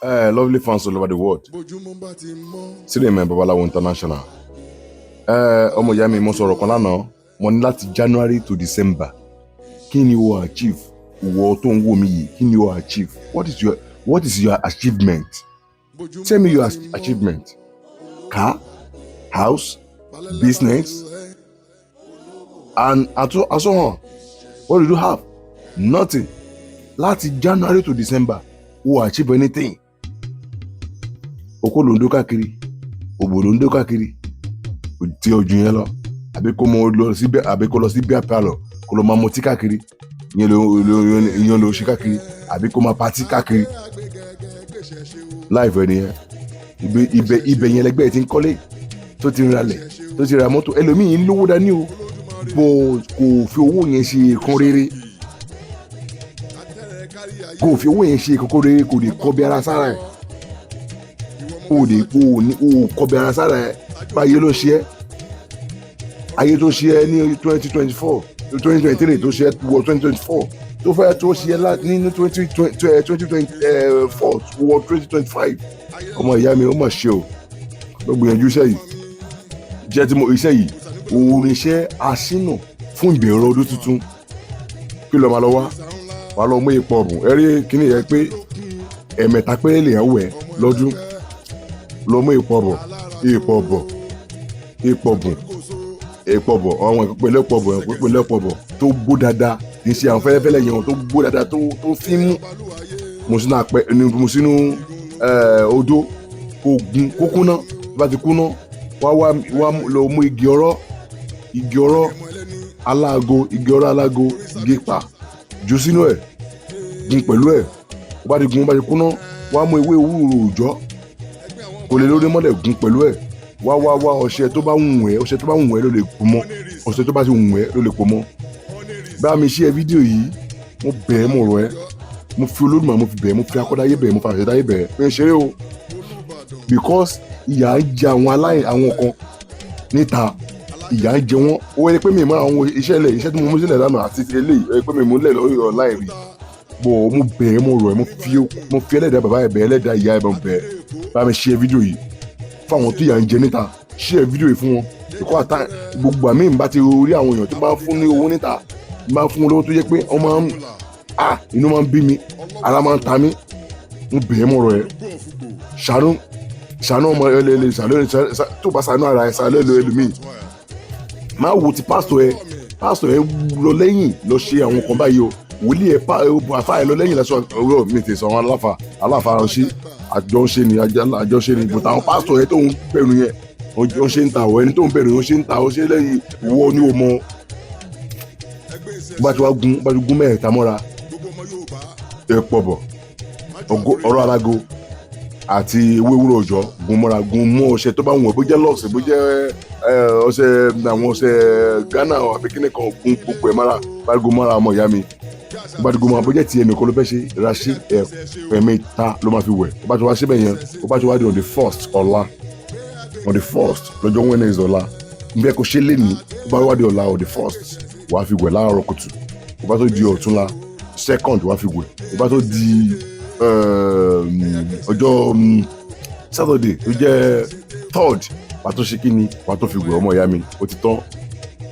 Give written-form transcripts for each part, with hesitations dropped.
Lovely fans all over the world. Sílẹ̀ mẹ́ Babalawo International. Ọmọ ìyá mi mo sọ̀rọ̀ kan lánàá, mo ní láti January to December. Kí ni o achieve? Ìwọ tó ń wò mí yìí, kí ni o achieve? What is your achievement? Tell me your achievement. Car, house, business, and so on. What did you have? Nothing. Láti January to December, o achieve anything? Oko ló ń dó káàkiri, òbò ló ń dó káàkiri, tí ojú yẹn lọ, àbí kó lọ sí bíà pálọ̀, kó lọ máa mọtí káàkiri, ìyẹn ló ṣe káàkiri, àbí kó máa patí káàkiri. Láìfẹ́ nìyẹn, ibẹ̀ yẹn lẹgbẹ́ ti ń kọ́lé, tó ti ralẹ̀, tó ti ra mọ́tò, ẹlòmíì ń lówó dání o, bó kò fi owó yẹn ṣe kan rere. Kò fi owó yẹn ṣe kókó rere, kò lè kọ́ bí ara sára ẹ̀. O kọbi ara sára ẹ pa ayé ló ṣe ẹ, ayé tó ṣe ẹ ní 2024 2023 tó ṣe ẹ wọ 2024 tó fẹ́ tó ṣe ẹ ní 2024 wọ 2025. ọmọ ìyá mi ó mà ṣe o, ló gbìyànjú iṣẹ́ yìí jẹ́ tí mo iṣẹ́ yìí òun iṣẹ́ Asina fún ìbẹ̀rẹ̀ ọdún tuntun. Kí ló máa lọ wá lọ mú ipò ọ̀bùn ẹ rí kíní yẹn pé ẹ̀mẹ̀ta péré lè yàn wẹ̀ lọ́dún. Lọ mú ipò ọ̀bọ̀ àwọn ìpínlẹ̀ pọ̀bọ̀ tó gbó dáadáa, kì í ṣe àwọn fẹ́lẹ́fẹ́lẹ́ yẹn tó gbó dáadáa tó fi mú. Mo sínú odó kó kúná, bá ti kúná wá lọ mú igi ọ̀rọ̀ aláago, igi pa jù sínú ẹ̀, gun pẹ̀lú ẹ̀, bá ti kúná wá mú ewé ewúro òòjọ́, kò lè lórí mọ́lẹ̀ gun pẹ̀lú ẹ̀, wá ọṣẹ tó bá wùn ẹ́ ló lè pò mọ́, ọṣẹ tó bá ti wùn ẹ́ ló lè pò mọ́. Bá mi ṣe fídíò yìí, mo bẹ̀ ẹ́, mo rọ̀ ẹ́, mo fi Olódùmarè mo fi bẹ̀ ẹ́, mo fi akọ́dáyé bẹ̀ ẹ́, mo fi àṣẹdáyé bẹ̀ ẹ́, pé ń ṣeré o, because ìyà ń jẹ àwọn kan níta, ìyà ń jẹ wọ́n. Ó wẹ́ pé mi mọ àwọn iṣẹ́ tí mo mú sílẹ̀ lánàá àti eléyìí pé mi mú lẹ̀ lórí online rí, bọ̀ mo bẹ̀ ẹ́, mo rọ̀ ẹ́, mo fi ẹlẹ́dàá bàbá ẹ̀ bẹ̀ ẹ́, ẹlẹ́dàá ìyá ẹ̀ bẹ̀ ẹ́, bá mi ṣe fídíò yìí fún àwọn tó yà ń jẹ níta, ṣe fídíò yìí fún wọn. Ìkọ́ àtà gbogbo àmì ìbá ti rí àwọn èèyàn tó bá ń fún ní owó níta, bá ń fún wọn lówó tó yẹ pé wọ́n máa ń inú máa ń bí mi, ara máa ń ta mí. Mo bẹ̀ ẹ́, mo rọ̀ ẹ́, ṣàánú ọmọ ẹlẹ́lẹ́, tó bá ṣàánú ara ẹ̀ ṣàánú ẹlòmíì. Má wo ti pásítọ̀ ẹ lọ lẹ́yìn lọ ṣe àwọn kan báyìí o, wòlíì ẹ àfa ẹ lọ lẹ́yìn lọ́sọ̀ ọ̀rọ̀ mi tẹ̀sán àwọn aláfa àjọṣe ni bùtà àwọn pásítọ̀ yẹn tó ń bẹ̀rù yẹn ó ṣe ń ta ọ̀, ẹni tó ń bẹ̀rù yẹn ó ṣe ń ta ó ṣe lẹ́yìn ìwọ ni o mọ. bá ti gún mẹ́ẹ̀ta mọ́ra, ẹ̀pọ̀ bọ̀ ọ̀rọ̀ alágo àti ewé ewúro òòjọ́ gun mọ́ra, gun mọ́ ọṣẹ tó bá wù ẹ́, bó jẹ́ lọ́ọ̀sì, bó jẹ́ ọṣẹ àwọn ọṣẹ Ghana àbí kíní kan, gun gbogbo ẹ̀ mọ́ra, bá gun mọ́ra ọmọ ìyá mi. Bá ti gun mọ́ bójẹ́ tiẹ̀ nìkan ló fẹ́ ṣe, raṣí ẹ̀mẹ́ta ló máa fi wẹ̀. Bá ti wá síbẹ̀ yẹn, bá ti wá di on the 1st ọ̀la, on the 1st lọ́jọ́ Wednesday ọ̀la, nbẹ́ kò ṣe léni, bá wá di ọ̀la on the 1st wàá fi wẹ̀ láàárọ̀ kùtù, bá tó di ọ̀túnla 2nd wàá fi wẹ̀, bá tó di ọjọ́ Saturday tó jẹ́ 3rd wàá tó ṣe kíni, wàá tó fi wẹ̀ ọmọ ìyá mi. Ó ti tán.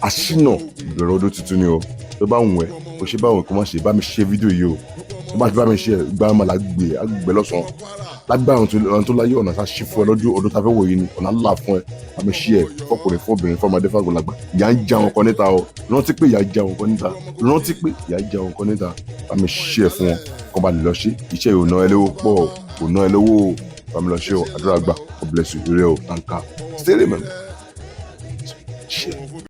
Asina ìbẹ̀rẹ̀ ọdún tuntun ni o, tó bá wùn ẹ́ o ṣe báwọn kò má ṣe, bá mi ṣe fídíò yìí o, tó bá ti bá mi ṣe gba ọmọ àgbè lọ́sàn-án lágbára ọ̀nà tó láyé, ọ̀nà tá a ṣe fún ẹ ọdún tá a fẹ́ wò yìí ni, ọ̀nà ńlá fún ẹ, bá mi ṣe ẹ fọkùnrin fọbìnrin fọmọdé fàgbàlagbà. Ìyà ń jẹ àwọn kan níta o, rántí pé ìyà ń jẹ àwọn kan níta, bá mi ṣe ẹ fún wọn kó bá lè lọ ṣe iṣẹ́ yìí. ò ná ẹ lówó pọ̀, ò ná ẹ lówó o, bá mi lọ ṣe o, àdúrà gbà, God bless you, ire o, tàǹkà, stay there man.